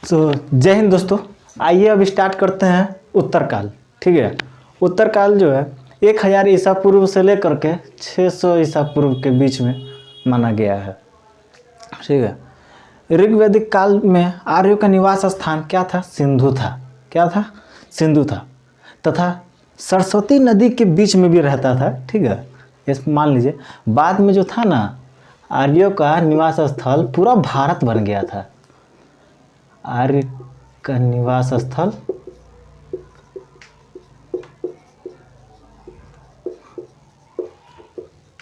तो जय हिंद दोस्तों। आइए अब स्टार्ट करते हैं उत्तरकाल। ठीक है, उत्तरकाल जो है 1000 ईसा पूर्व से लेकर के 600 ईसा पूर्व के बीच में माना गया है। ठीक है, ऋग्वैदिक काल में आर्यों का निवास स्थान क्या था? सिंधु था। क्या था? सिंधु था। तथा सरस्वती नदी के बीच में भी रहता था। ठीक है, इस मान लीजिए बाद में जो था ना, आर्यों का निवास स्थल पूरा भारत बन गया था। आर्य का निवास स्थल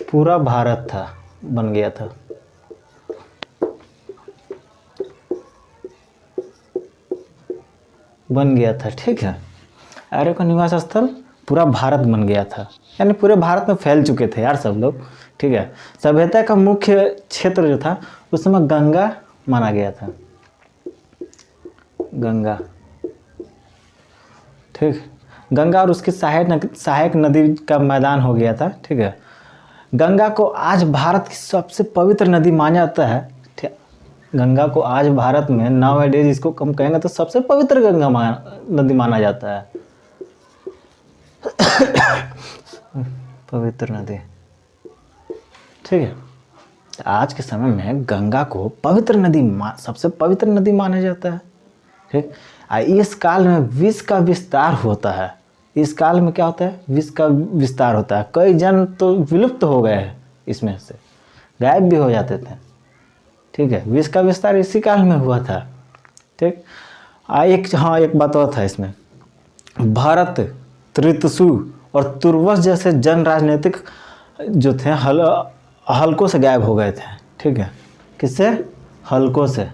पूरा भारत था, बन गया था। ठीक है, आर्यों का निवास स्थल पूरा भारत बन गया था, यानी पूरे भारत में फैल चुके थे यार सब लोग। ठीक है, सभ्यता का मुख्य क्षेत्र जो था उस समय गंगा माना गया था। गंगा, ठीक, गंगा और उसकी सहायक नदी का मैदान हो गया था। ठीक है, गंगा को आज भारत की सबसे पवित्र नदी माना जाता है। ठीक, गंगा को आज भारत में नाउ ए डेज इसको कम कहेंगे तो सबसे पवित्र नदी माना जाता है। पवित्र नदी, ठीक है, आज के समय में गंगा को पवित्र नदी सबसे पवित्र नदी माना जाता है। ठीक, इस काल में विष का विस्तार होता है। इस काल में क्या होता है? विष का विस्तार होता है। कई जन तो विलुप्त हो गए हैं, इसमें से गायब भी हो जाते थे। ठीक है, विष का विस्तार इसी काल में हुआ था। ठीक, एक बात और था इसमें, भारत, त्रितसु और तुर्वस जैसे जन राजनीतिक जो थे हल्कों से गायब हो गए थे। ठीक है, किससे? हल्कों से,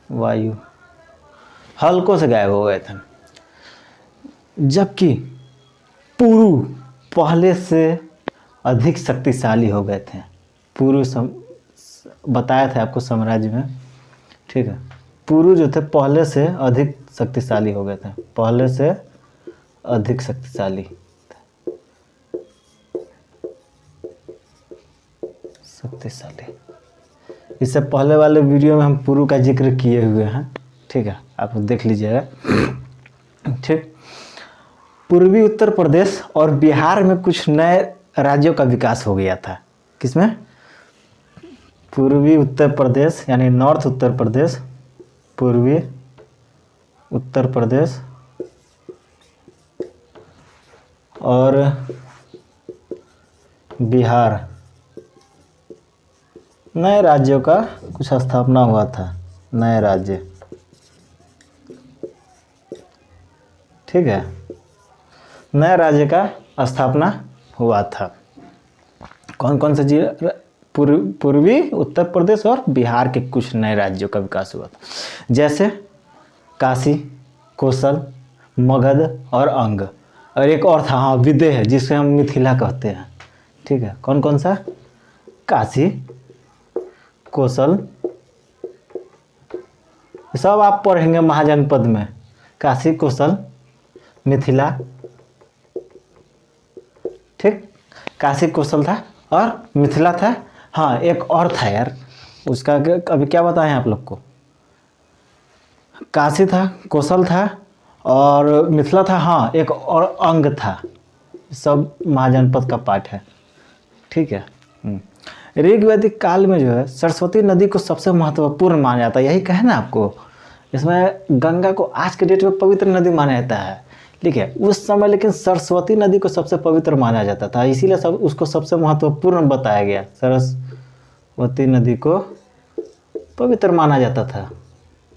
वायु हल्कों से गायब हो गए थे। जबकि पुरु पहले से अधिक शक्तिशाली हो गए थे। पुरु बताया था आपको साम्राज्य में। ठीक है, पुरु जो थे पहले से अधिक शक्तिशाली हो गए थे। पहले से अधिक शक्तिशाली इससे पहले वाले वीडियो में हम पुरु का जिक्र किए हुए हैं। ठीक है, आप देख लीजिएगा। ठीक, पूर्वी उत्तर प्रदेश और बिहार में कुछ नए राज्यों का विकास हो गया था। किसमें? पूर्वी उत्तर प्रदेश यानी नॉर्थ उत्तर प्रदेश, पूर्वी उत्तर प्रदेश और बिहार, नए राज्यों का कुछ स्थापना हुआ था। नए राज्य, ठीक है, नए राज्य का स्थापना हुआ था। कौन कौन से जिले? पूर्वी उत्तर प्रदेश और बिहार के कुछ नए राज्यों का विकास हुआ था, जैसे काशी, कौशल, मगध और अंग। और एक और था, हाँ, विदेह, जिसे हम मिथिला कहते हैं। ठीक है, कौन कौन सा? काशी, कौशल, सब आप पढ़ेंगे महाजनपद में। काशी, कौशल, मिथिला। ठीक, काशी, कौशल था और मिथिला था। हाँ, एक और था यार, उसका अभी क्या बताएं आप लोग को। काशी था, कौशल था और मिथिला था। हाँ, एक और अंग था। सब महाजनपद का पार्ट है। ठीक है, ऋग्वैदिक काल में जो है सरस्वती नदी को सबसे महत्वपूर्ण माना जाता है। यही कहे ना आपको, इसमें गंगा को आज के डेट में पवित्र नदी माना जाता है। ठीक है, उस समय लेकिन सरस्वती नदी को सबसे पवित्र माना जाता था, इसीलिए उसको सबसे महत्वपूर्ण बताया गया। सरस्वती नदी को पवित्र माना जाता था।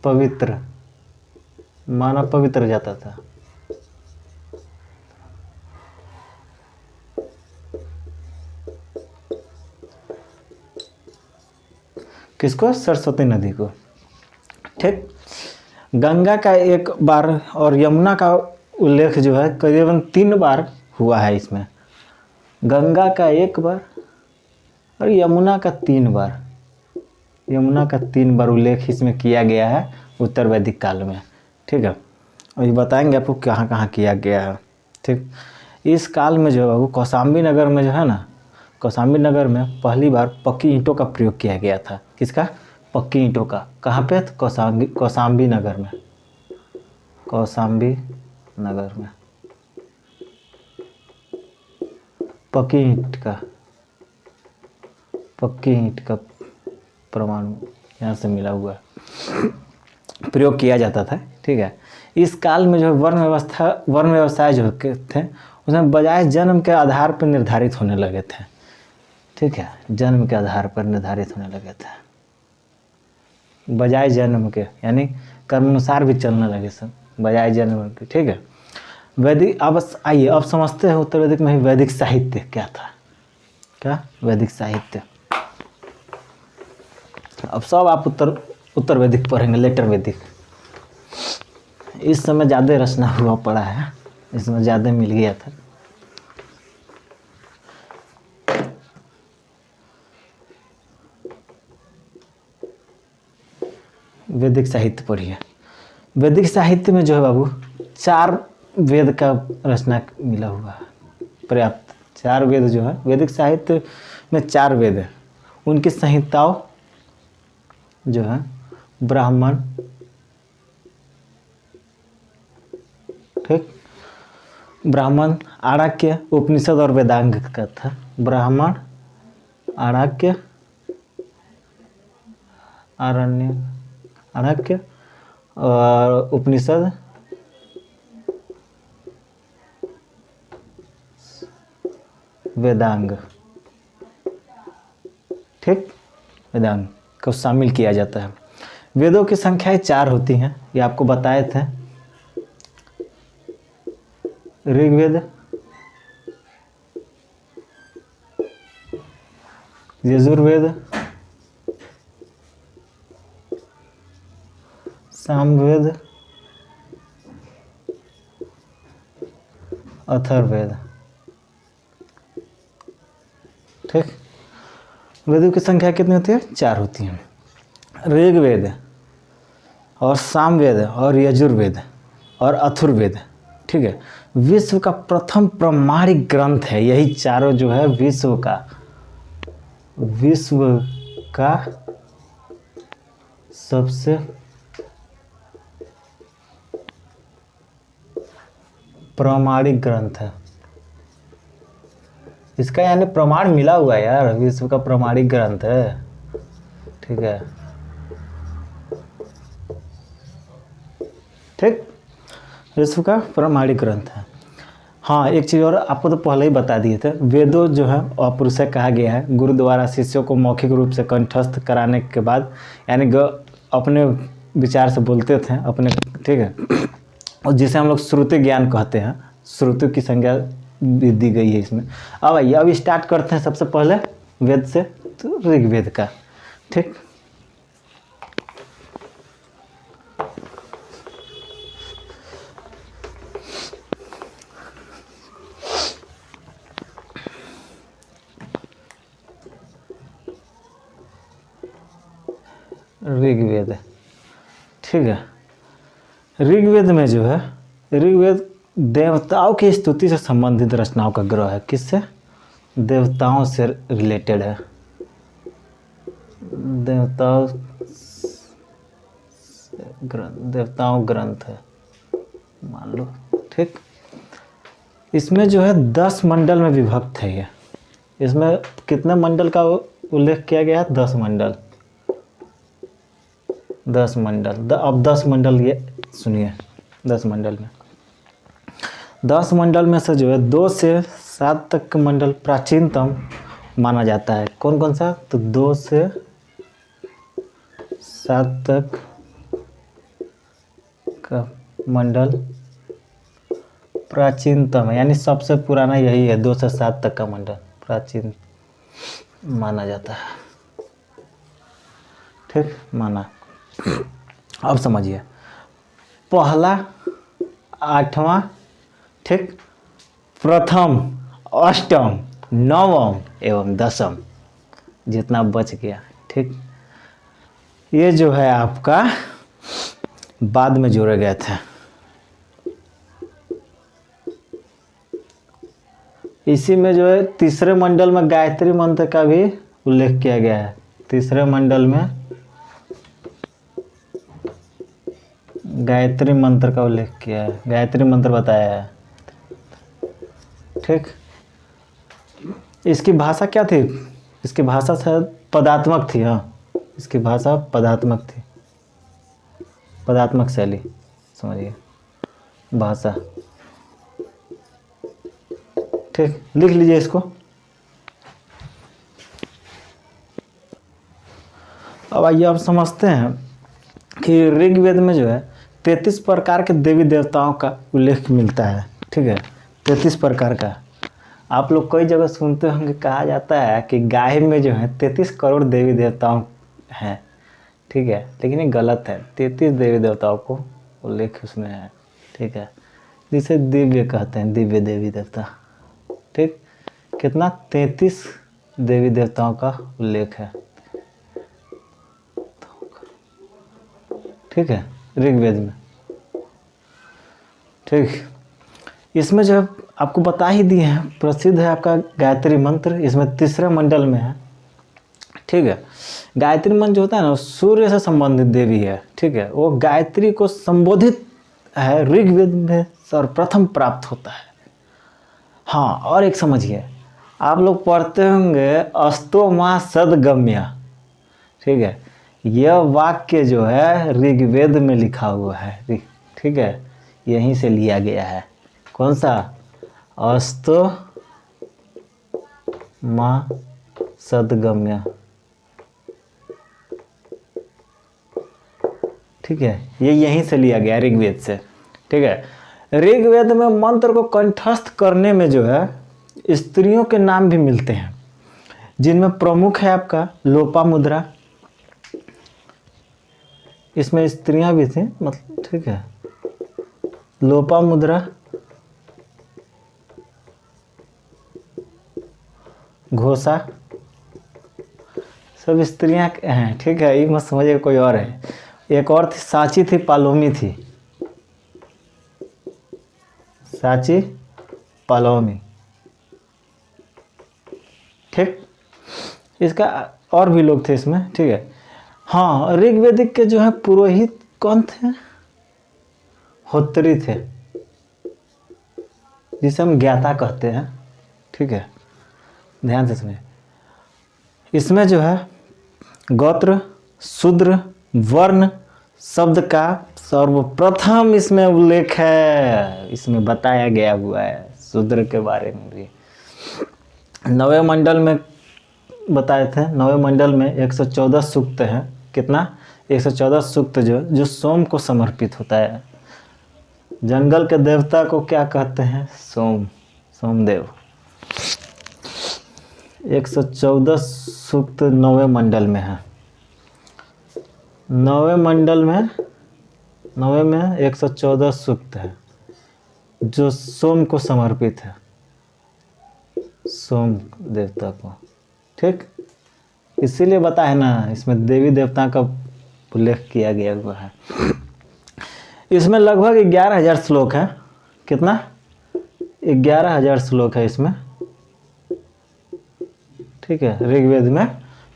पवित्र जाता था। किसको? सरस्वती नदी को। ठीक, गंगा का एक बार और यमुना का उल्लेख जो है करीबन 3 बार हुआ है इसमें। गंगा का 1 बार और यमुना का 3 बार। यमुना का 3 बार उल्लेख इसमें किया गया है उत्तर वैदिक काल में। ठीक है, और ये बताएंगे आपको कहाँ कहाँ किया गया है। ठीक, इस काल में जो है वो कौशाम्बी नगर में जो है ना, कौशाम्बी नगर में पहली बार पक्की ईंटों का प्रयोग किया गया था। किसका? पक्की ईंटों का। कहाँ पे? तो कौशाम्बी नगर में, कौशाम्बी नगर में पक्की ईंट का प्रमाण यहाँ से मिला हुआ है, प्रयोग किया जाता था। ठीक है, इस काल में जो वर्ण व्यवसाय जो थे उसमें बजाय जन्म के आधार पर निर्धारित होने लगे थे। ठीक है, जन्म के आधार पर निर्धारित होने लगे थे, बजाय जन्म के, यानी कर्मानुसार भी चलने लगे सब, बजाय जन्म के। ठीक है, वैदिक, अब आइए अब समझते हैं उत्तर वैदिक में ही वैदिक साहित्य क्या था। क्या? वैदिक साहित्य। अब सब आप उत्तर वैदिक पढ़ेंगे, लेटर वैदिक। इस समय ज़्यादा रचना हुआ पड़ा है, इस समय ज़्यादा मिल गया था। वैदिक साहित्य पढ़िए। वैदिक साहित्य में जो है बाबू 4 वेद का रचना मिला हुआ है, पर्याप्त। 4 वेद जो है वैदिक साहित्य में 4 वेद है, उनकी संहिताओं जो है ब्राह्मण, ठीक, ब्राह्मण, आरण्यक, उपनिषद और वेदांग का था। ब्राह्मण, आरण्यक, और उपनिषद, वेदांग। ठीक, वेदांग को शामिल किया जाता है। वेदों की संख्याएं 4 होती हैं, ये आपको बताए थे। ऋग्वेद, यजुर्वेद, सामवेद, अथर्ववेद। ठीक, वेदों की संख्या कितनी होती है? 4 होती है। ऋग्वेद और सामवेद और यजुर्वेद और अथर्ववेद, ठीक है, विश्व का प्रथम प्रामाणिक ग्रंथ है। यही चारों जो है विश्व का सबसे प्रामाणिक ग्रंथ है। इसका यानी प्रमाण मिला हुआ है यार, विश्व का प्रामाणिक ग्रंथ है। ठीक है, ठीक, विश्व का प्रामाणिक ग्रंथ है। हाँ, एक चीज़ और आपको तो पहले ही बता दिए थे, वेदों जो है अपौरुषेय कहा गया है। गुरु द्वारा शिष्यों को मौखिक रूप से कंठस्थ कराने के बाद, यानी अपने विचार से बोलते थे अपने, ठीक है, और जिसे हम लोग श्रुति ज्ञान कहते हैं, श्रुति की संज्ञा दी गई है इसमें। अब आइए अब स्टार्ट करते हैं सबसे पहले वेद से, तो ऋग्वेद का। ठीक, ऋग्वेद, ठीक है, ऋग्वेद में जो है, ऋग्वेद देवताओं की स्तुति से संबंधित रचनाओं का ग्रह है। किससे? देवताओं से रिलेटेड है, देवताओं ग्रंथ है मान लो। ठीक, इसमें जो है 10 मंडल में विभक्त है ये। इसमें कितने मंडल का उल्लेख किया गया है? 10 मंडल। 10 मंडल। अब 10 मंडल ये सुनिए, 10 मंडल में 10 मंडल में से जो है 2 से 7 तक के मंडल प्राचीनतम माना जाता है। कौन कौन सा? तो 2 से 7 तक का मंडल प्राचीनतम है, यानी सबसे पुराना यही है। 2 से 7 तक का मंडल प्राचीन माना जाता है। ठीक, माना। अब समझिए, पहला, 8वां, ठीक, प्रथम, अष्टम, नवम एवं 10म, जितना बच गया। ठीक, ये जो है आपका बाद में जोड़े गए थे। इसी में जो है तीसरे मंडल में गायत्री मंत्र का भी उल्लेख किया गया है। तीसरे मंडल में गायत्री मंत्र का उल्लेख किया है, गायत्री मंत्र बताया है। ठीक, इसकी भाषा क्या थी? इसकी भाषा शायद पदात्मक थी। हाँ, इसकी भाषा पदात्मक थी, पदात्मक शैली समझिए भाषा। ठीक, लिख लीजिए इसको। अब आइए आप समझते हैं कि ऋग्वेद में जो है 33 प्रकार के देवी देवताओं का उल्लेख मिलता है। ठीक है, 33 प्रकार का। आप लोग कई जगह सुनते होंगे, कहा जाता है कि गाय में जो है 33 करोड़ देवी देवताओं हैं। ठीक है, लेकिन ये गलत है। 33 देवी देवताओं को उल्लेख उसमें है। ठीक है, जिसे दिव्य कहते हैं, दिव्य देवी देवता। ठीक, कितना? 33 देवी देवताओं का उल्लेख है। ठीक है, ऋग्वेद में। ठीक, इसमें जो है आपको बता ही दिए हैं, प्रसिद्ध है आपका गायत्री मंत्र, इसमें तीसरे मंडल में है। ठीक है, गायत्री मंत्र जो होता है ना, सूर्य से संबंधित देवी है। ठीक है, वो गायत्री को संबोधित है, ऋग्वेद में सर्वप्रथम प्राप्त होता है। हाँ, और एक समझिए, आप लोग पढ़ते होंगे अस्तो माँ सदगम्य। ठीक है, यह वाक्य जो है ऋग्वेद में लिखा हुआ है। ठीक है, यहीं से लिया गया है। कौन सा? अस्तो माँ सदगम्य। ठीक है, ये यहीं से लिया गया ऋग्वेद से। ठीक है, ऋग्वेद में मंत्र को कंठस्थ करने में जो है स्त्रियों के नाम भी मिलते हैं, जिनमें प्रमुख है आपका लोपामुद्रा। इसमें स्त्रियां भी थी, मतलब। ठीक है, लोपामुद्रा, घोषा, सब स्त्रियां हैं। ठीक है, ये मत समझिए कोई और है। एक और थी, साची थी, पालोमी थी। साची, पालोमी। ठीक, इसका और भी लोग थे इसमें। ठीक है, हाँ, ऋग्वेदिक के जो है पुरोहित कौन थे? होत्री थे, जिसे हम ज्ञाता कहते हैं। ठीक है, ध्यान से सुनिए। इसमें जो है गोत्र, शूद्र, वर्ण शब्द का सर्वप्रथम इसमें उल्लेख है। इसमें बताया गया हुआ है शूद्र के बारे में भी। 9वें मंडल में बताए थे। 9वें मंडल में 114 सूक्त हैं। कितना? 114 सूक्त जो सोम को समर्पित होता है। जंगल के देवता को क्या कहते हैं? सोमदेव। 114 सूक्त 9वें मंडल में है। 9वें मंडल में 9वें में 114 सूक्त है जो सोम को समर्पित है, सोम देवता को। ठीक, इसीलिए बता है ना, इसमें देवी देवता का उल्लेख किया गया हुआ है। इसमें लगभग 11,000 श्लोक है। कितना? 11,000 श्लोक है इसमें। ठीक है, ऋग्वेद में।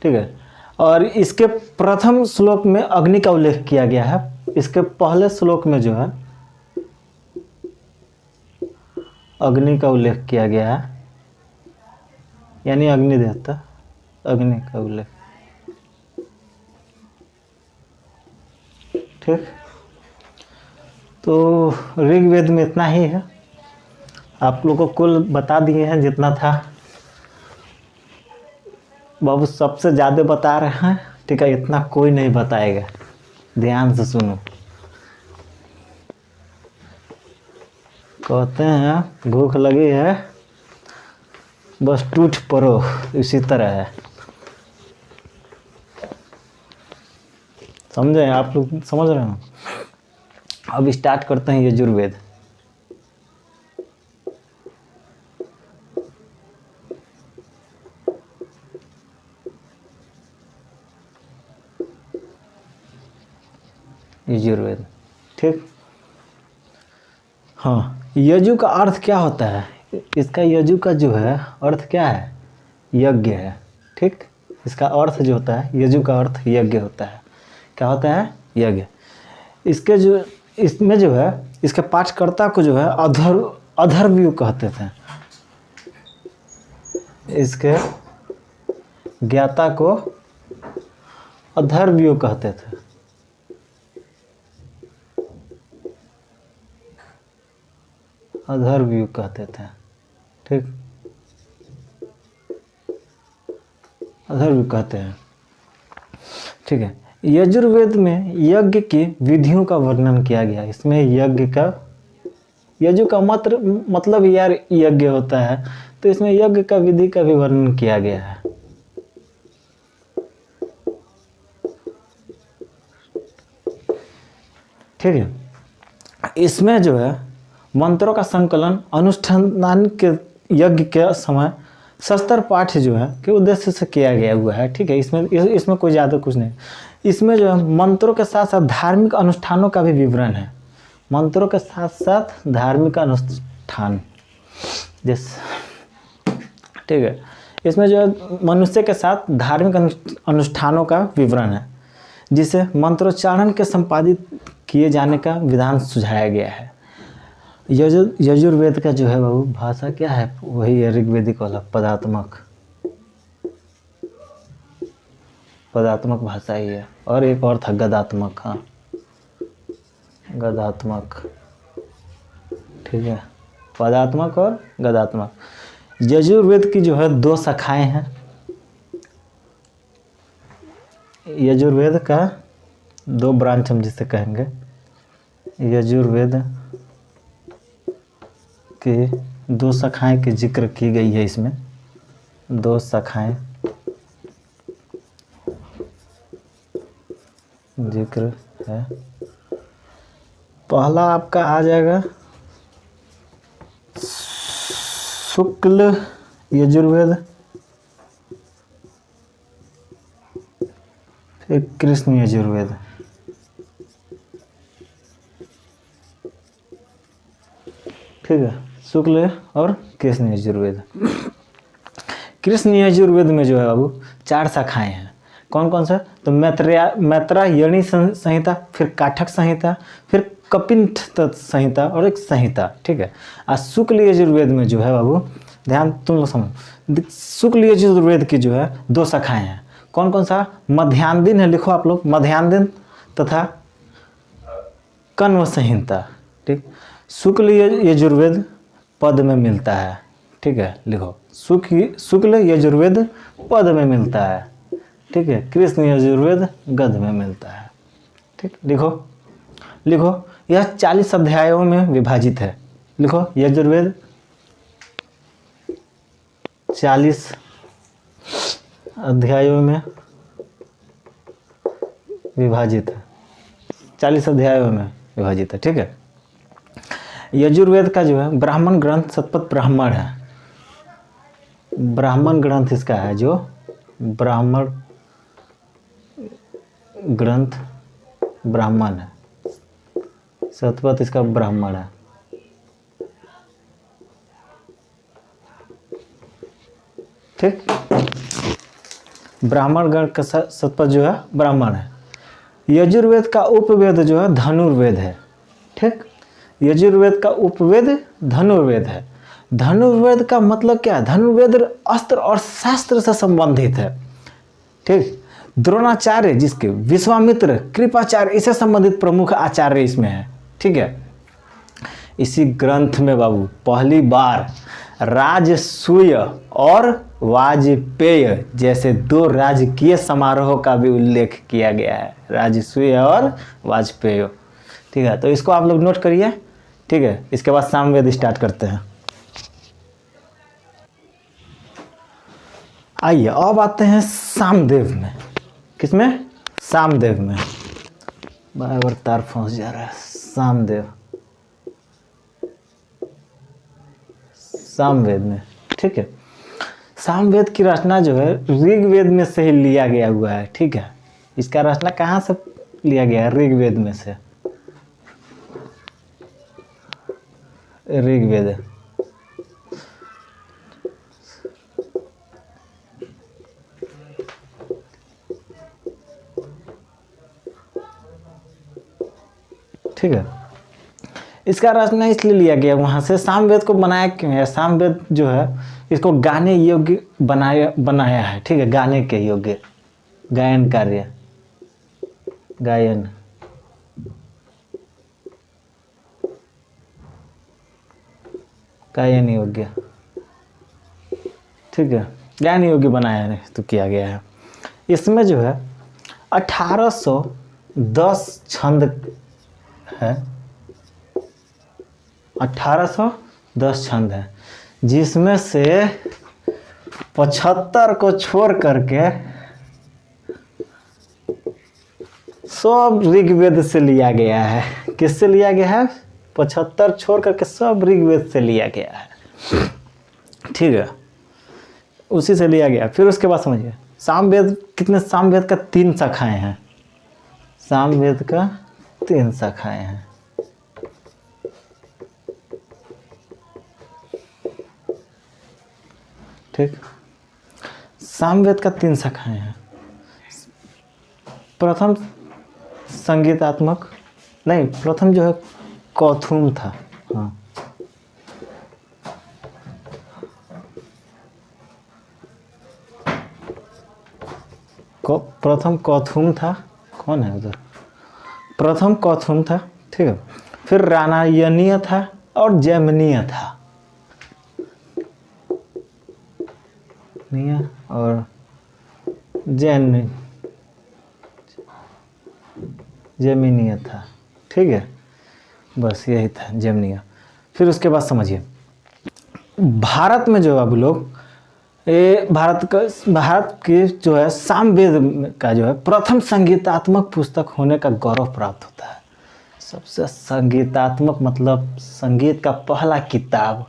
ठीक है, और इसके प्रथम श्लोक में अग्नि का उल्लेख किया गया है। इसके पहले श्लोक में जो है अग्नि का उल्लेख किया गया है, यानी अग्नि देवता, अग्नि का उल्लेख। ठीक, तो ऋग्वेद में इतना ही है। आप लोगों को कुल बता दिए हैं जितना था। बाबू सबसे ज़्यादा बता रहे हैं। ठीक है, इतना कोई नहीं बताएगा। ध्यान से सुनो। कहते हैं भूख लगी है, बस टूट पड़ो, इसी तरह है। समझे? आप लोग समझ रहे हो? अब स्टार्ट करते हैं यजुर्वेद। यजुर्वेद। ठीक, हाँ, यजु का अर्थ क्या होता है? इसका यजु का जो है अर्थ क्या है? यज्ञ है। ठीक, इसका अर्थ जो होता है, यजु का अर्थ यज्ञ होता है। क्या होता है? यज्ञ। इसके जो इसमें जो है इसके पाठकर्ता को जो है अधर्व्यू कहते थे। इसके ज्ञाता को अधर्व्यू कहते थे। अधर्व्यू कहते थे, ठीक, अधर्व्यू कहते हैं, ठीक है। यजुर्वेद में यज्ञ की विधियों का वर्णन किया गया। इसमें यज्ञ का, यजु का मतलब यार यज्ञ होता है, तो इसमें यज्ञ का विधि का भी वर्णन किया गया है। ठीक है। इसमें जो है मंत्रों का संकलन अनुष्ठान के यज्ञ के समय शस्त्र पाठ जो है के उद्देश्य से किया गया हुआ है। ठीक है। इसमें कोई ज़्यादा कुछ नहीं। इसमें जो है मंत्रों के साथ साथ धार्मिक अनुष्ठानों का भी विवरण है। मंत्रों के साथ साथ धार्मिक अनुष्ठान जैसे, ठीक है, इसमें जो है मनुष्य के साथ धार्मिक अनुष्ठानों का विवरण है, जिसे मंत्रोच्चारण के संपादित किए जाने का विधान सुझाया गया है। यजुर्वेद का जो है बाबू भाषा क्या है, वही ऋग्वेदिक वाला पदात्मक भाषा ही है। और एक और था गदात्मक, हाँ गदात्मक, ठीक है, पदात्मक और गदात्मक। यजुर्वेद की जो है 2 शाखाएं हैं। यजुर्वेद का 2 ब्रांच हम जिसे कहेंगे। यजुर्वेद की 2 शाखाएं की जिक्र की गई है। इसमें 2 शाखाएं जिक्र है। पहला आपका आ जाएगा शुक्ल यजुर्वेद, फिर कृष्ण यजुर्वेद। ठीक है, शुक्ल और कृष्ण यजुर्वेद। कृष्ण यजुर्वेद में जो है बाबू 4 शाखाएं हैं। कौन कौन सा? तो मैत्रायणी संहिता, फिर काठक संहिता, फिर कपिंठ संहिता और एक संहिता। ठीक है। आज शुक्ल यजुर्वेद में जो है बाबू, ध्यान तुम लोग समझो, शुक्ल यजुर्वेद की जो है 2 शाखाएं हैं। कौन कौन सा? मध्यान्ह है, लिखो आप लोग, मध्यान्ह तथा कण्व संहिता। ठीक, शुक्ल यजुर्वेद पद में मिलता है। ठीक है, लिखो शुक्ल यजुर्वेद पद में मिलता है। ठीक है, कृष्ण यजुर्वेद गद्य में मिलता है। ठीक, लिखो यह 40 अध्यायों में विभाजित है। लिखो यजुर्वेद 40 अध्यायों में विभाजित है। 40 अध्यायों में विभाजित है। ठीक है। यजुर्वेद का जो है ब्राह्मण ग्रंथ शतपथ ब्राह्मण है। ब्राह्मण ग्रंथ इसका है, जो ब्राह्मण ग्रंथ ब्राह्मण है, शतपथ इसका ब्राह्मण है। ठीक, ब्राह्मण गण का शतपथ जो है ब्राह्मण है। यजुर्वेद का उपवेद जो है धनुर्वेद है। ठीक, यजुर्वेद का उपवेद धनुर्वेद है। धनुर्वेद का मतलब क्या है? धनुर्वेद अस्त्र और शास्त्र से संबंधित है। ठीक, द्रोणाचार्य, जिसके विश्वामित्र, कृपाचार्य, इससे संबंधित प्रमुख आचार्य इसमें है। ठीक है। इसी ग्रंथ में बाबू पहली बार राजसूय और वाजपेय जैसे 2 राजकीय समारोहों का भी उल्लेख किया गया है। राजसूय और वाजपेय। ठीक है, तो इसको आप लोग नोट करिए। ठीक है, इसके बाद सामवेद स्टार्ट करते हैं। आइए अब आते हैं सामदेव में। किसमें? सामदेव में। बराबर तार फंस जा रहा है। सामवेद में। ठीक है, सामवेद की रचना जो है ऋग्वेद में से ही लिया गया हुआ है। ठीक है, इसका रचना कहाँ से लिया गया है? ऋग्वेद में से। ऋग्वेद। ठीक है, इसका रचना इसलिए लिया गया वहाँ से, सामवेद को बनाया क्यों है? सामवेद जो है इसको गाने योग्य बनाया है, ठीक है, गाने के योग्य, गायन कार्य, गायन गायन योग्य, ठीक है, गायन योग्य बनाया तो किया गया है। इसमें जो है 1810 छंद है, 1810 छंद है, जिसमें से 75 को छोड़ करके सब ऋग्वेद से लिया गया है। किससे लिया गया है? 75 छोड़ करके सब ऋग्वेद से लिया गया है, ठीक है, उसी से लिया गया। फिर उसके बाद समझिए सामवेद कितने, सामवेद का 3 शाखाएं हैं, सामवेद का 3 शाखाएं हैं, ठीक, सामवेद का 3 शाखाएं हैं। प्रथम संगीतात्मक, नहीं, प्रथम जो है कौथुम था, हाँ, प्रथम कौथुम था, कौन है उधर, प्रथम कौथुम था, ठीक है, फिर रामायणीय था और जैमिनीय था, और जैमिनीय था, ठीक है, बस यही था जैमिनीय। फिर उसके बाद समझिए भारत में जो अभी लोग भारत की जो है सामवेद का जो है प्रथम संगीतात्मक पुस्तक होने का गौरव प्राप्त होता है। सबसे संगीतात्मक मतलब संगीत का पहला किताब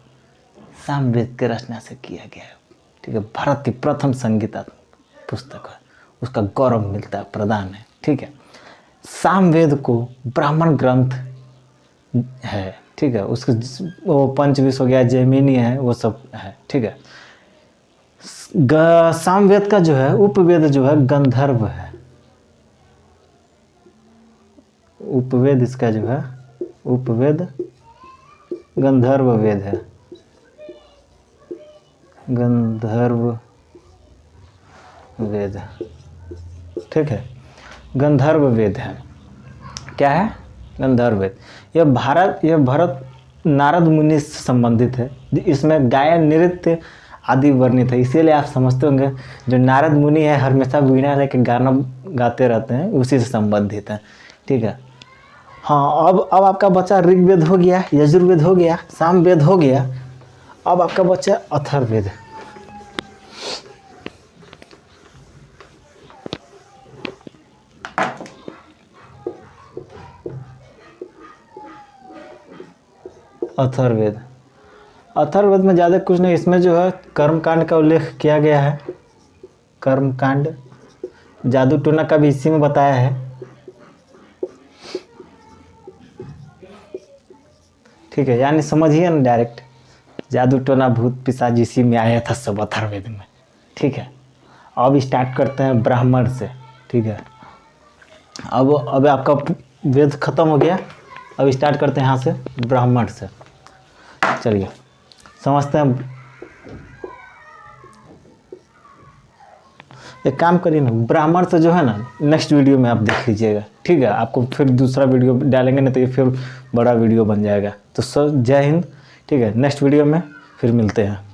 सामवेद के रचना से किया गया है, ठीक है, भारत की प्रथम संगीतात्मक पुस्तक है, उसका गौरव मिलता है, प्रदान है, ठीक है। सामवेद को ब्राह्मण ग्रंथ है, ठीक है, उसके वो पंचविश हो गया, जैमिनी है, वो सब है, ठीक है। सामवेद का जो है उपवेद जो है गंधर्व है, उपवेद इसका जो है उपवेद गंधर्व वेद है, गंधर्व वेद, ठीक है, गंधर्व वेद है, क्या है? गंधर्व वेद। यह भरत नारद मुनि से संबंधित है, इसमें गायन नृत्य आदि वर्णित है, इसीलिए आप समझते होंगे जो नारद मुनि है हमेशा वीणा लेके गाना गाते रहते हैं, उसी से संबंधित है, ठीक है। हाँ, अब आपका बचा ऋग्वेद हो गया, यजुर्वेद हो गया, सामवेद हो गया, अब आपका बचा अथर्ववेद। अथर्ववेद, अथर्ववेद में ज़्यादा कुछ नहीं, इसमें जो है कर्मकांड का उल्लेख किया गया है, कर्मकांड, जादू टोना का भी इसी में बताया है, ठीक है, यानी समझिए ना डायरेक्ट, जादू टोना भूत पिशाच इसी में आया था सब अथर्ववेद में, ठीक है। अब स्टार्ट करते हैं ब्राह्मण से, ठीक है, अब आपका वेद खत्म हो गया, अब स्टार्ट करते हैं यहाँ से ब्राह्मण से। चलिए समझते हैं, एक काम करिए ना, ब्राह्मण से जो है ना नेक्स्ट वीडियो में आप देख लीजिएगा, ठीक है, आपको फिर दूसरा वीडियो डालेंगे ना तो ये फिर बड़ा वीडियो बन जाएगा। तो सर जय हिंद, ठीक है, नेक्स्ट वीडियो में फिर मिलते हैं।